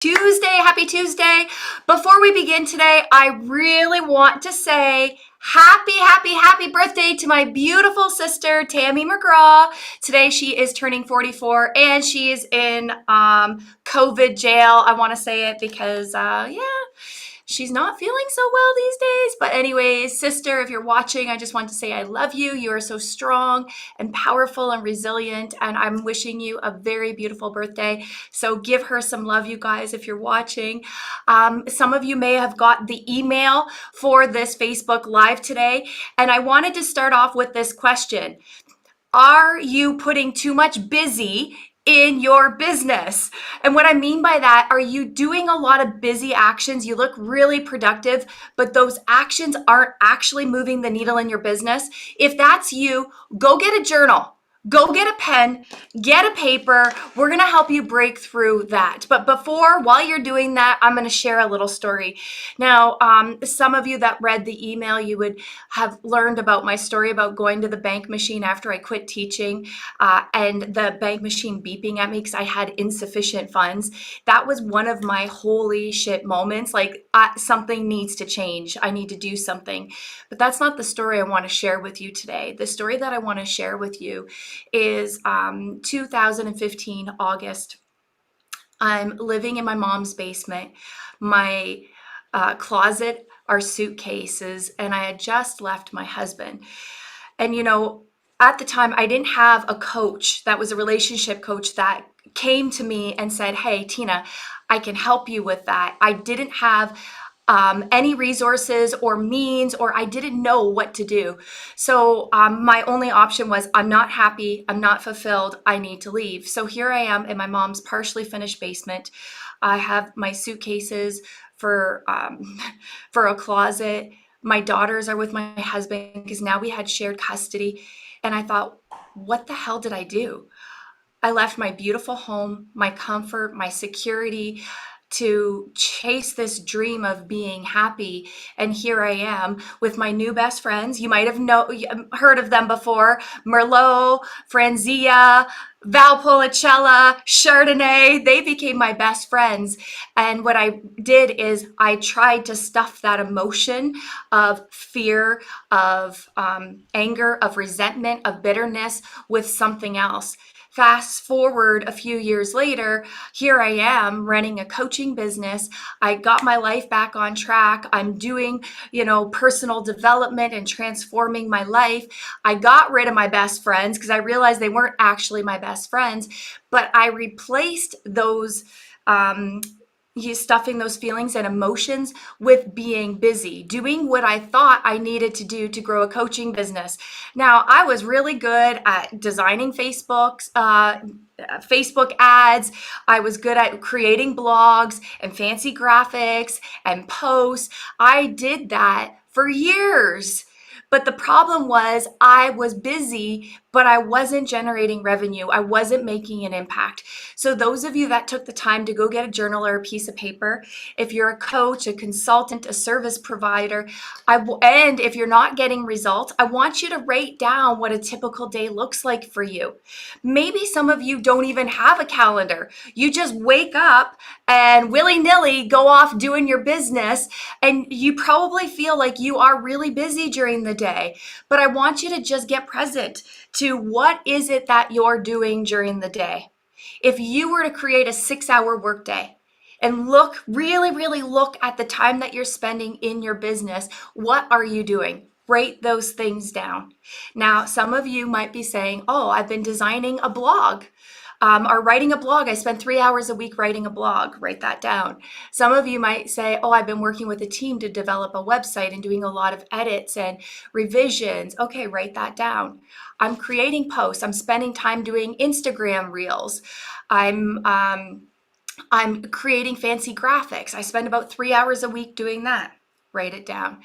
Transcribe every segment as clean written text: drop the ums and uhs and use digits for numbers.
Happy Tuesday. Before we begin today, I really want to say happy birthday to my beautiful sister, Tammy McGraw. Today she is turning 44 and she is in COVID jail. I want to say it because, she's not feeling so well these days. But anyways, sister, if you're watching, I just want to say I love you. You are so strong and powerful and resilient, and I'm wishing you a very beautiful birthday. So give her some love, you guys, if you're watching. Some of you may have got the email for this Facebook Live today, and I wanted to start off with this question. Are you putting too much busy in your business? And what I mean by that, are you doing a lot of busy actions? You look really productive, but those actions aren't actually moving the needle in your business. If that's you, go get a journal. Go get a pen, get a paper. We're going to help you break through that. But while you're doing that, I'm going to share a little story. Now, some of you that read the email, you would have learned about my story about going to the bank machine after I quit teaching and the bank machine beeping at me because I had insufficient funds. That was one of my holy shit moments. Like, something needs to change. I need to do something. But that's not the story I want to share with you today. The story that I want to share with you is 2015 August. I'm living in my mom's basement. My closet are suitcases, and I had just left my husband. And at the time, I didn't have a coach that was a relationship coach that came to me and said, "Hey, Tina, I can help you with that." I didn't have any resources or means, or I didn't know what to do. So my only option was, I'm not happy, I'm not fulfilled, I need to leave. So here I am in my mom's partially finished basement. I have my suitcases for a closet. My daughters are with my husband because now we had shared custody. And I thought, what the hell did I do? I left my beautiful home, my comfort, my security, to chase this dream of being happy. And here I am with my new best friends. You might have heard of them before: Merlot, Franzia, Valpolicella, Chardonnay. They became my best friends. And what I did is I tried to stuff that emotion of fear, of anger, of resentment, of bitterness with something else. Fast forward a few years later, here I am running a coaching business. I got my life back on track. I'm doing, personal development and transforming my life. I got rid of my best friends because I realized they weren't actually my best friends, but I replaced those stuffing those feelings and emotions with being busy, doing what I thought I needed to do to grow a coaching business. Now, I was really good at designing Facebook ads. I was good at creating blogs and fancy graphics and posts. I did that for years. But the problem was I was busy, but I wasn't generating revenue. I wasn't making an impact. So those of you that took the time to go get a journal or a piece of paper, if you're a coach, a consultant, a service provider, and if you're not getting results, I want you to write down what a typical day looks like for you. Maybe some of you don't even have a calendar. You just wake up and willy-nilly go off doing your business, and you probably feel like you are really busy during the day. But I want you to just get present to what is it that you're doing during the day. If you were to create a 6-hour workday and really look at the time that you're spending in your business, what are you doing? Write those things down. Now, some of you might be saying, "Oh, I've been designing a blog." Or writing a blog. I spend 3 hours a week writing a blog. Write that down. Some of you might say, "Oh, I've been working with a team to develop a website and doing a lot of edits and revisions." Okay, write that down. I'm creating posts. I'm spending time doing Instagram reels. I'm creating fancy graphics. I spend about 3 hours a week doing that. Write it down.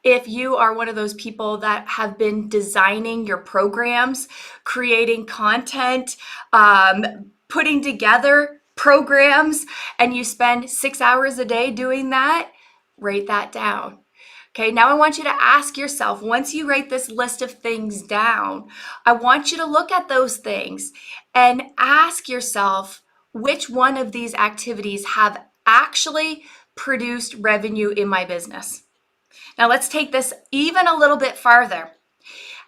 If you are one of those people that have been designing your programs, creating content, putting together programs, and you spend 6 hours a day doing that, write that down. Okay, now I want you to ask yourself, once you write this list of things down, I want you to look at those things and ask yourself, which one of these activities have actually produced revenue in my business. Now let's take this even a little bit farther.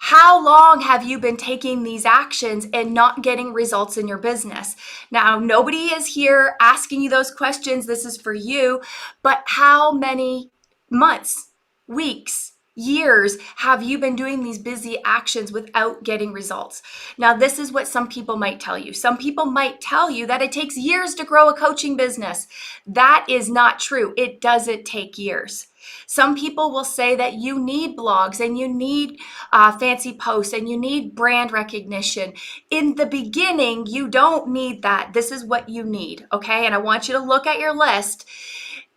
How long have you been taking these actions and not getting results in your business? Now, nobody is here asking you those questions. This is for you. But how many months, weeks, years have you been doing these busy actions without getting results? Now, this is what some people might tell you. Some people might tell you that it takes years to grow a coaching business. That is not true. It doesn't take years. Some people will say that you need blogs and you need fancy posts and you need brand recognition. In the beginning, you don't need that. This is what you need, okay? And I want you to look at your list.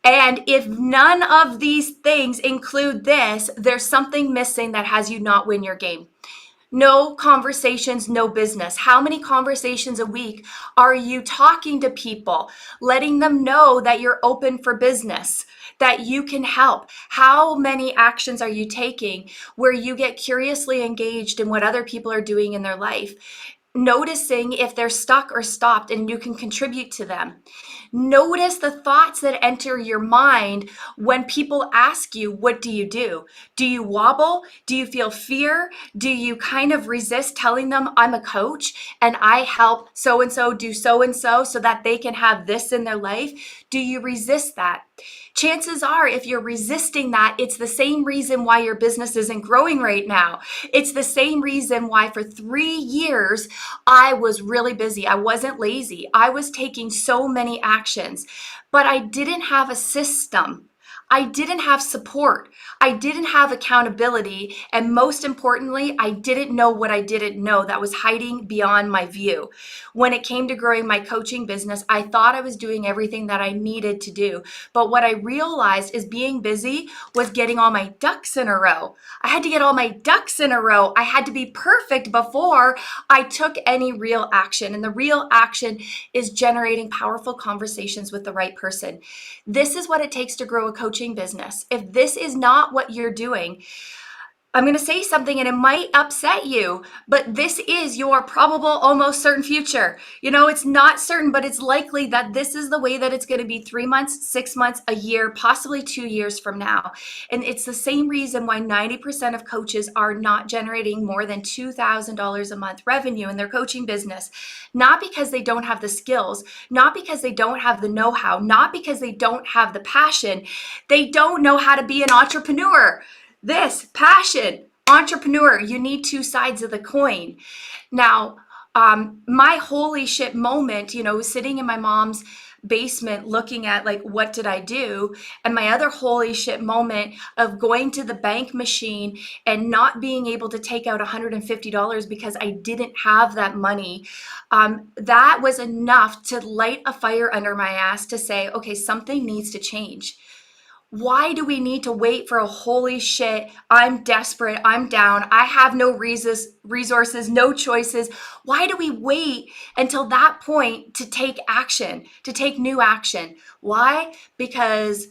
And if none of these things include this, there's something missing that has you not win your game. No conversations, no business. How many conversations a week are you talking to people, letting them know that you're open for business, that you can help? How many actions are you taking where you get curiously engaged in what other people are doing in their life? Noticing if they're stuck or stopped and you can contribute to them. Notice the thoughts that enter your mind when people ask you, what do you do? Do you wobble? Do you feel fear? Do you kind of resist telling them I'm a coach and I help so-and-so do so-and-so so that they can have this in their life? Do you resist that? Chances are, if you're resisting that, it's the same reason why your business isn't growing right now. It's the same reason why for 3 years, I was really busy. I wasn't lazy. I was taking so many actions, but I didn't have a system. I didn't have support. I didn't have accountability. And most importantly, I didn't know what I didn't know that was hiding beyond my view. When it came to growing my coaching business, I thought I was doing everything that I needed to do. But what I realized is being busy was getting all my ducks in a row. I had to get all my ducks in a row. I had to be perfect before I took any real action. And the real action is generating powerful conversations with the right person. This is what it takes to grow a coaching business. If this is not what you're doing, I'm going to say something and it might upset you, but this is your probable, almost certain future. It's not certain, but it's likely that this is the way that it's going to be 3 months, 6 months, a year, possibly 2 years from now. And it's the same reason why 90% of coaches are not generating more than $2,000 a month revenue in their coaching business. Not because they don't have the skills, not because they don't have the know-how, not because they don't have the passion. They don't know how to be an entrepreneur. This passion, entrepreneur, you need two sides of the coin. Now, my holy shit moment, sitting in my mom's basement looking at what did I do? And my other holy shit moment of going to the bank machine and not being able to take out $150 because I didn't have that money. That was enough to light a fire under my ass to say, okay, something needs to change. Why do we need to wait for a holy shit, I'm desperate, I'm down, I have no resources, no choices? Why do we wait until that point to take action, to take new action? Why? Because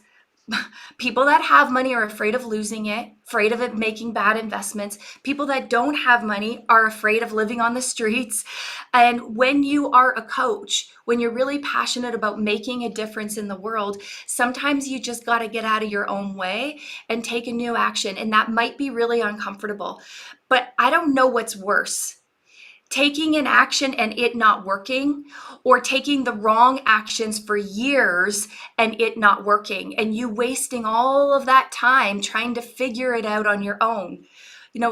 people that have money are afraid of losing it, afraid of it making bad investments. People that don't have money are afraid of living on the streets. And when you are a coach, when you're really passionate about making a difference in the world, sometimes you just got to get out of your own way and take a new action. And that might be really uncomfortable. But I don't know what's worse. Taking an action and it not working, or taking the wrong actions for years and it not working, and you wasting all of that time trying to figure it out on your own.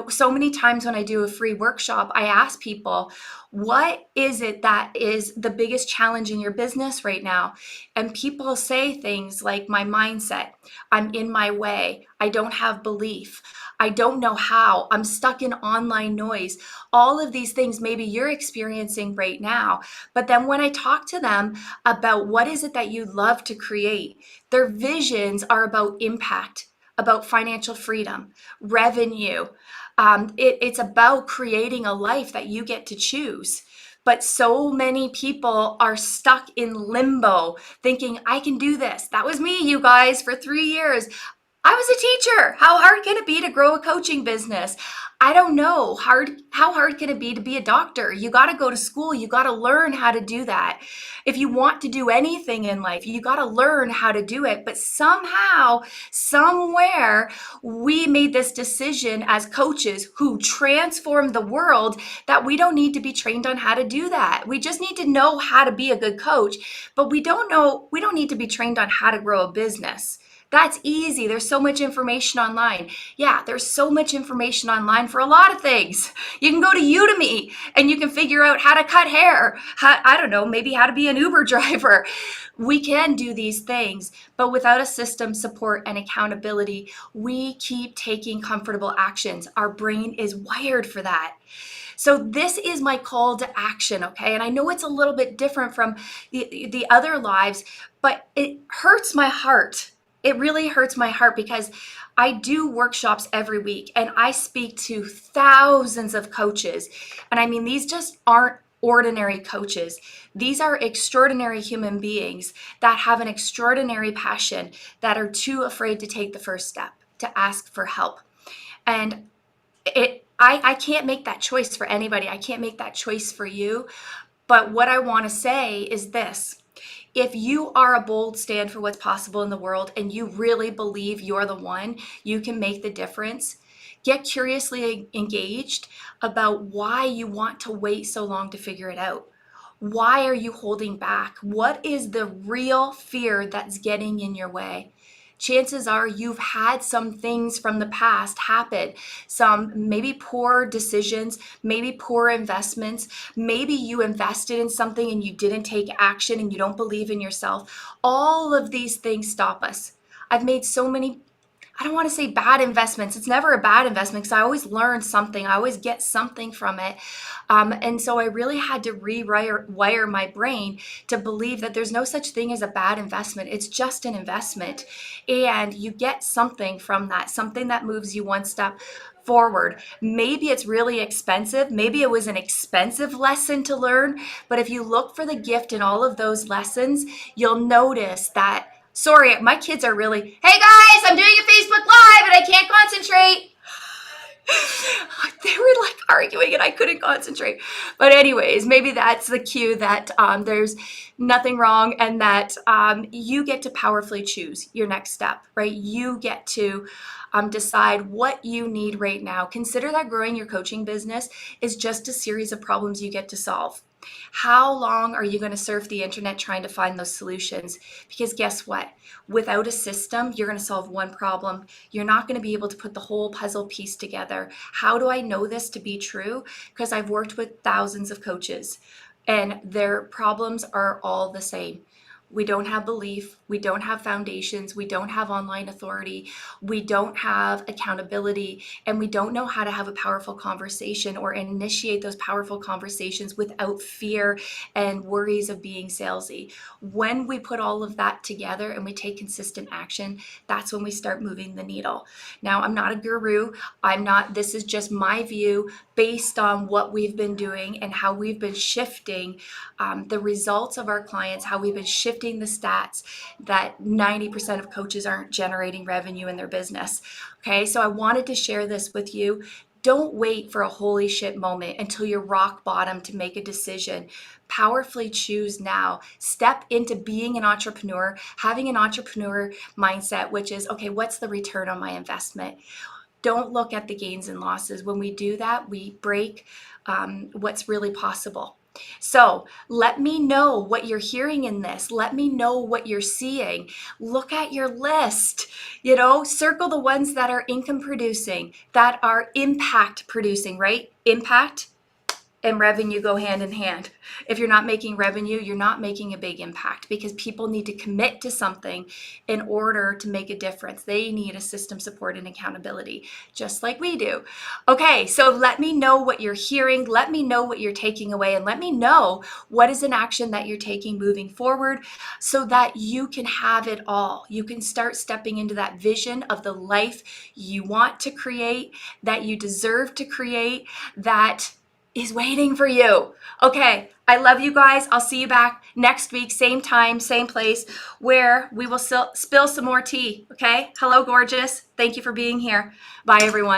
So many times when I do a free workshop, I ask people, what is it that is the biggest challenge in your business right now? And people say things like my mindset, I'm in my way, I don't have belief, I don't know how, I'm stuck in online noise. All of these things maybe you're experiencing right now. But then when I talk to them about what is it that you love to create, their visions are about impact, about financial freedom, revenue. It's about creating a life that you get to choose. But so many people are stuck in limbo thinking, I can do this. That was me, you guys, for 3 years. I was a teacher. How hard can it be to grow a coaching business? I don't know. How hard can it be to be a doctor? You got to go to school. You got to learn how to do that. If you want to do anything in life, you got to learn how to do it. But somehow, somewhere, we made this decision as coaches who transform the world that we don't need to be trained on how to do that. We just need to know how to be a good coach, but we don't need to be trained on how to grow a business. That's easy. There's so much information online. Yeah, there's so much information online for a lot of things. You can go to Udemy and you can figure out how to cut hair. I don't know, maybe how to be an Uber driver. We can do these things, but without a system, support, and accountability, we keep taking comfortable actions. Our brain is wired for that. So this is my call to action, okay? And I know it's a little bit different from the other lives, but it hurts my heart. It really hurts my heart because I do workshops every week and I speak to thousands of coaches. And I mean, these just aren't ordinary coaches. These are extraordinary human beings that have an extraordinary passion, that are too afraid to take the first step, to ask for help. And I can't make that choice for anybody. I can't make that choice for you. But what I want to say is this. If you are a bold stand for what's possible in the world and you really believe you're the one, you can make the difference. Get curiously engaged about why you want to wait so long to figure it out. Why are you holding back? What is the real fear that's getting in your way? Chances are you've had some things from the past happen, some maybe poor decisions, maybe poor investments. Maybe you invested in something and you didn't take action and you don't believe in yourself. All of these things stop us. I've made so many, I don't want to say bad investments. It's never a bad investment because I always learn something. I always get something from it. And so I really had to rewire my brain to believe that there's no such thing as a bad investment. It's just an investment. And you get something from that, something that moves you one step forward. Maybe it's really expensive. Maybe it was an expensive lesson to learn. But if you look for the gift in all of those lessons, you'll notice that. Sorry, my kids are really, hey guys, I'm doing a Facebook Live and I can't concentrate. They were like arguing and I couldn't concentrate. But anyways, maybe that's the cue that there's nothing wrong and that you get to powerfully choose your next step, right? You get to decide what you need right now. Consider that growing your coaching business is just a series of problems you get to solve. How long are you going to surf the internet trying to find those solutions? Because guess what? Without a system, you're going to solve one problem. You're not going to be able to put the whole puzzle piece together. How do I know this to be true? Because I've worked with thousands of coaches and their problems are all the same. We don't have belief. We don't have foundations. We don't have online authority. We don't have accountability. And we don't know how to have a powerful conversation or initiate those powerful conversations without fear and worries of being salesy. When we put all of that together and we take consistent action, that's when we start moving the needle. Now, I'm not a guru. This is just my view based on what we've been doing and how we've been shifting the results of our clients, how we've been shifting the stats that 90% of coaches aren't generating revenue in their business. Okay, so I wanted to share this with you. Don't wait for a holy shit moment until you're rock bottom to make a decision. Powerfully choose now. Step into being an entrepreneur, having an entrepreneur mindset, which is, okay, what's the return on my investment? Don't look at the gains and losses. When we do that, we break what's really possible. So let me know what you're hearing in this. Let me know what you're seeing. Look at your list, circle the ones that are income producing, that are impact producing, right? Impact and revenue go hand in hand. If you're not making revenue, you're not making a big impact because people need to commit to something in order to make a difference. They need a system, support, and accountability, just like we do. Okay, so let me know what you're hearing. Let me know what you're taking away, and let me know what is an action that you're taking moving forward so that you can have it all. You can start stepping into that vision of the life you want to create, that you deserve to create, that is waiting for you. Okay, I love you guys. I'll see you back next week, same time, same place, where we will spill some more tea. Okay, hello, gorgeous. Thank you for being here. Bye, everyone.